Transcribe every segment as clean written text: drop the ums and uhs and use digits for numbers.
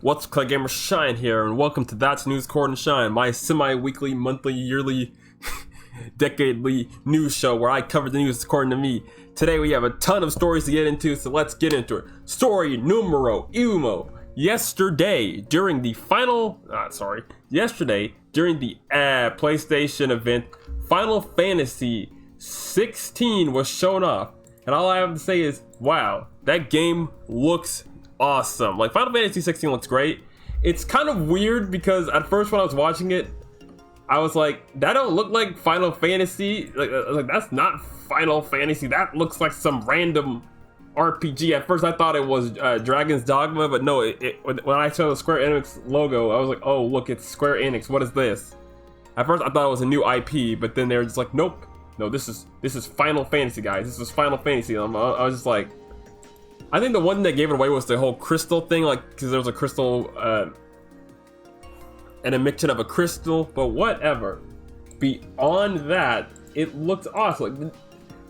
What's up, Gamer Shine here, and welcome to That's News Cord and Shine, my semi-weekly, monthly, yearly, decadely news show where I cover the news according to me. Today we have a ton of stories to get into, so let's get into it. Story numero uno. Yesterday, during the PlayStation event, Final Fantasy XVI was shown off, and all I have to say is, wow, that game looks awesome. Like, Final Fantasy 16 looks great. It's kind of weird because at first when I was watching it, I was like, that don't look like Final Fantasy. Like that's not Final Fantasy. That looks like some random RPG. At first I thought it was Dragon's Dogma, but no, when I saw the Square Enix logo, I was like, oh look, it's Square Enix. What is this? At first I thought it was a new IP, but then they were just like, nope, no, this is Final Fantasy, guys. This is Final Fantasy. I was just like, I think the one that gave it away was the whole crystal thing, like, because there was a crystal, an emission of a crystal, but whatever. Beyond that, it looks awesome. Like,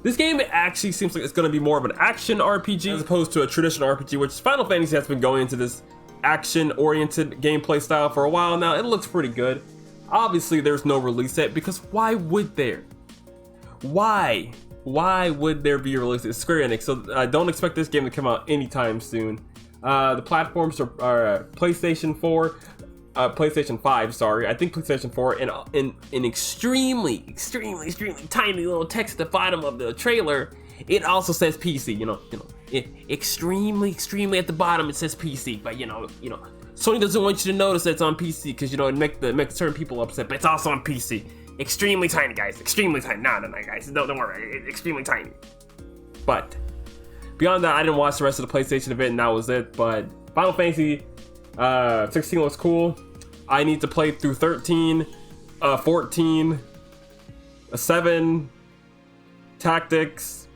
this game actually seems like it's going to be more of an action RPG as opposed to a traditional RPG, which Final Fantasy has been going into this action-oriented gameplay style for a while now. It looks pretty good. Obviously, there's no release date, because why would there? Why would there be a release? It's Square Enix, so I don't expect this game to come out anytime soon. The platforms are PlayStation 4, PlayStation 5, sorry. I think PlayStation 4, and in extremely tiny little text at the bottom of the trailer, it also says PC. You know, extremely at the bottom it says PC, but you know, Sony doesn't want you to notice that it's on PC because it make certain people upset, but it's also on PC. Extremely tiny, guys. Extremely tiny. No, guys. Don't worry. It's extremely tiny. But beyond that, I didn't watch the rest of the PlayStation event, and that was it. But Final Fantasy 16 looks cool. I need to play through 13, 14, 7, Tactics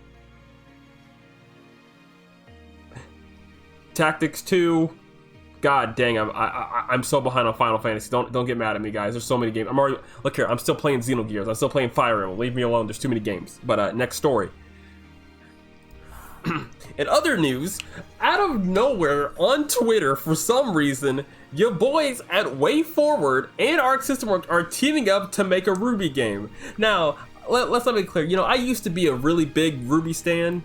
2. God dang, I'm so behind on Final Fantasy. Don't get mad at me, guys. There's so many games. Look here, I'm still playing Xenogears. I'm still playing Fire Emblem. Leave me alone. There's too many games. But next story. In other news, out of nowhere on Twitter, for some reason, your boys at WayForward and Arc System Works are teaming up to make a Ruby game. Now, let's make it clear. You know, I used to be a really big Ruby stan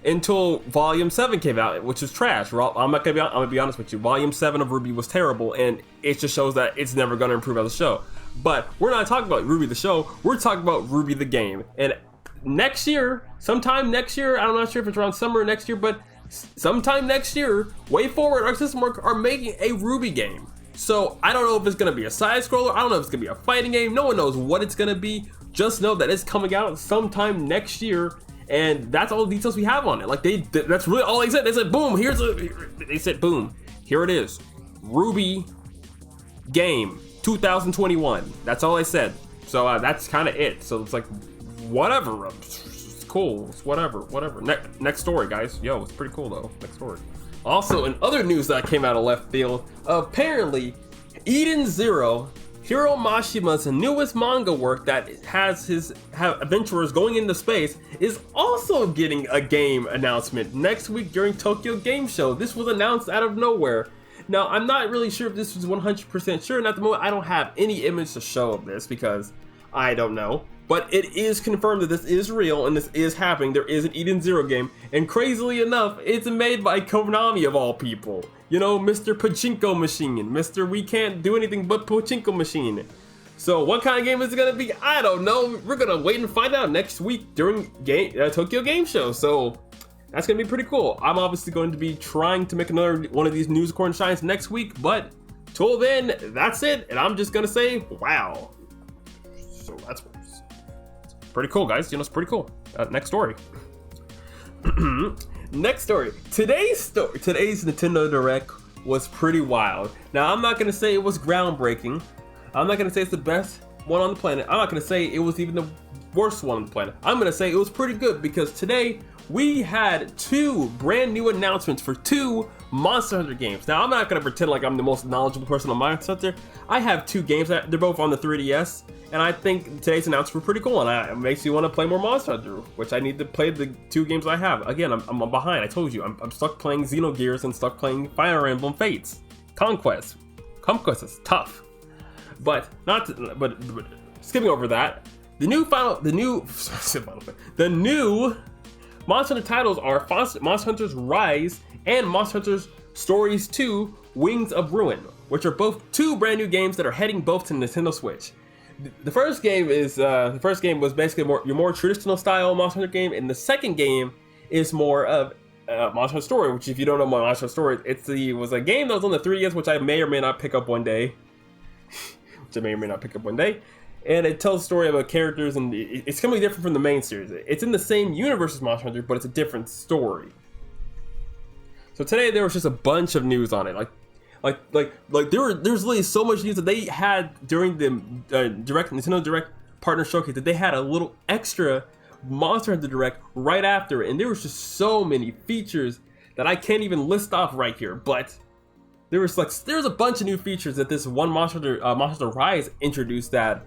until Volume 7 came out, which is trash. I'm gonna be honest with you. Volume 7 of Ruby was terrible, and it just shows that it's never gonna improve as a show. But we're not talking about Ruby the show. We're talking about Ruby the game. And sometime next year, I'm not sure if it's around summer next year, but sometime next year, WayForward, Arc System Works are making a Ruby game. So I don't know if it's gonna be a side scroller. I don't know if it's gonna be a fighting game. No one knows what it's gonna be. Just know that it's coming out sometime next year. And that's all the details we have on it. Like that's really all they said. They said, boom, boom, here it is. Ruby game 2021. That's all they said. So that's kind of it. So it's like, whatever. It's cool. It's whatever. Next story, guys. Yo, it's pretty cool though. Next story. Also, in other news that came out of left field, apparently Eden Zero, Hiro Mashima's newest manga work that has adventurers going into space, is also getting a game announcement next week during Tokyo Game Show. This was announced out of nowhere. Now, I'm not really sure if this was 100% sure, and at the moment I don't have any image to show of this because I don't know. But it is confirmed that this is real and this is happening. There is an Eden Zero game, and crazily enough, it's made by Konami of all people. You know, Mr. Pachinko Machine, Mr. We Can't Do Anything But Pachinko Machine. So what kind of game is it gonna be? I don't know. We're gonna wait and find out next week during Tokyo Game Show. So that's gonna be pretty cool. I'm obviously going to be trying to make another one of these news corn shines next week, but till then, that's it. And I'm just gonna say, wow. So that's pretty cool, guys. You know, it's pretty cool. Next story. Next story. Today's Nintendo Direct was pretty wild. Now, I'm not gonna say it was groundbreaking. I'm not gonna say it's the best one on the planet. I'm not gonna say it was even the worst one on the planet. I'm gonna say it was pretty good because today we had 2 brand new announcements for 2 Monster Hunter games. Now, I'm not going to pretend like I'm the most knowledgeable person on Monster Hunter. I have 2 games. They're both on the 3DS. And I think today's announcements were pretty cool. And it makes me want to play more Monster Hunter, which I need to play the 2 games I have. Again, I'm behind. I told you. I'm stuck playing Xenogears and stuck playing Fire Emblem Fates. Conquest. Conquest is tough. But skipping over that, the new Monster Hunter titles are Monster Hunter Rise and Monster Hunter Stories 2 Wings of Ruin, which are both 2 brand new games that are heading both to Nintendo Switch. The first game was basically your more traditional style Monster Hunter game, and the second game is more of Monster Hunter Story, which, if you don't know Monster Hunter Story, was a game that was on the 3DS, which I may or may not pick up one day. And it tells a story about characters, and it's completely different from the main series. It's in the same universe as Monster Hunter, but it's a different story. So today there was just a bunch of news on it. There's really so much news that they had during the Nintendo Direct Partner Showcase, that they had a little extra Monster Hunter Direct right after it, and there was just so many features that I can't even list off right here. But there's a bunch of new features that this one Monster Hunter Rise introduced that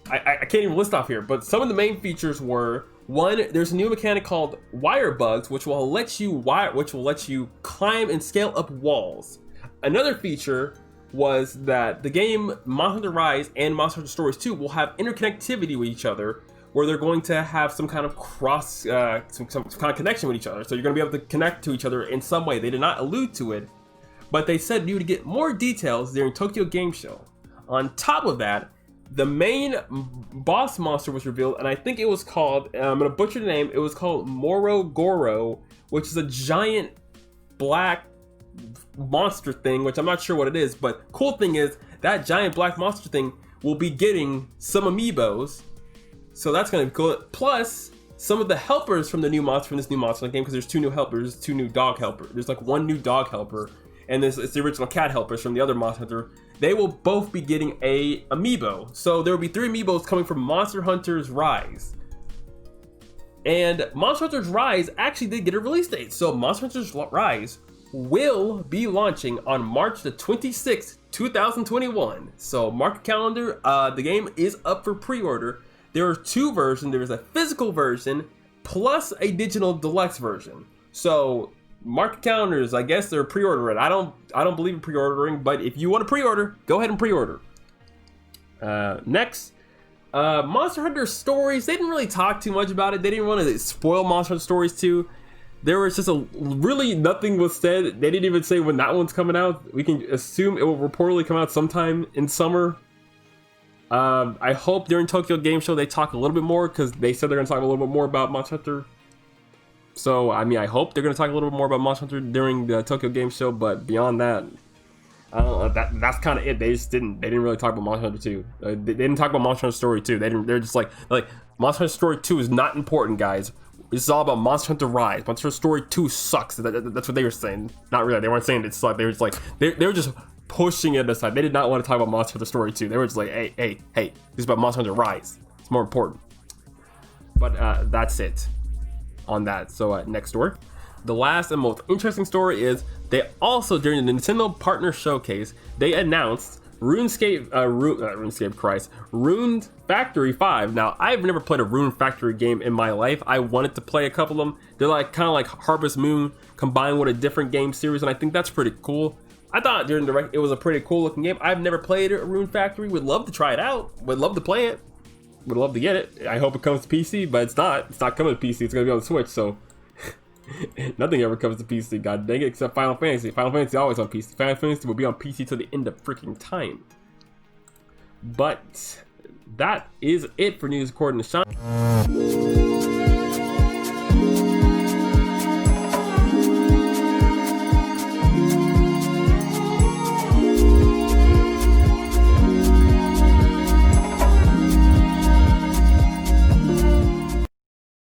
I can't even list off here. But some of the main features were: 1, there's a new mechanic called wire bugs, which will let you climb and scale up walls. Another feature was that the game Monster Hunter Rise and Monster Hunter Stories 2 will have interconnectivity with each other, where they're going to have some kind of some kind of connection with each other. So you're going to be able to connect to each other in some way. They did not allude to it, but they said you would get more details during Tokyo Game Show. On top of that, the main boss monster was revealed, and I think it was called, I'm going to butcher the name, it was called Morogoro, which is a giant black monster thing, which I'm not sure what it is, but cool thing is that giant black monster thing will be getting some amiibos, so that's going to be cool. Plus, some of the helpers from this new Monster game, because there's 2 new helpers, 2 new dog helpers. There's 1 new dog helper, and it's the original cat helpers from the other Monster Hunter. They will both be getting a amiibo. So there will be 3 amiibos coming from Monster Hunter's Rise. And Monster Hunter's Rise actually did get a release date. So Monster Hunter's Rise will be launching on March the 26th, 2021. So mark your calendar. The game is up for pre-order. There are 2 versions. There is a physical version plus a digital deluxe version. So mark your calendars. I guess they're pre-ordering. I don't believe in pre-ordering, but if you want to pre-order, go ahead and pre-order. Next, Monster Hunter Stories. They didn't really talk too much about it. They didn't want to spoil Monster Hunter Stories 2. There was just nothing was said. They didn't even say when that one's coming out. We can assume it will reportedly come out sometime in summer. I hope during Tokyo Game Show they talk a little bit more, because they said they're going to talk a little bit more about Monster Hunter. So, I mean, I hope they're going to talk a little bit more about Monster Hunter during the Tokyo Game Show, but beyond that, I don't know, that's kind of it. They didn't really talk about Monster Hunter 2. They didn't talk about Monster Hunter Story 2. They're just like Monster Hunter Story 2 is not important, guys. This is all about Monster Hunter Rise. Monster Hunter Story 2 sucks. That's what they were saying. Not really. They weren't saying it sucked. They were just like, they were just pushing it aside. They did not want to talk about Monster Hunter Story 2. They were just like, hey, this is about Monster Hunter Rise. It's more important. But that's it on that. So next story. The last and most interesting story is they also, during the Nintendo Partner Showcase, they announced Rune Factory 5. Now, I've never played a Rune Factory game in my life. I wanted to play a couple of them. They're kind of like Harvest Moon combined with a different game series, and I think that's pretty cool. I thought during the Direct it was a pretty cool looking game. I've never played a Rune Factory. Would love to try it out. Would love to play it. Would love to get it. I hope it comes to PC, but it's not. It's not coming to PC. It's going to be on the Switch, so nothing ever comes to PC, god dang it, except Final Fantasy. Final Fantasy always on PC. Final Fantasy will be on PC till the end of freaking time. But that is it for news according to Sean.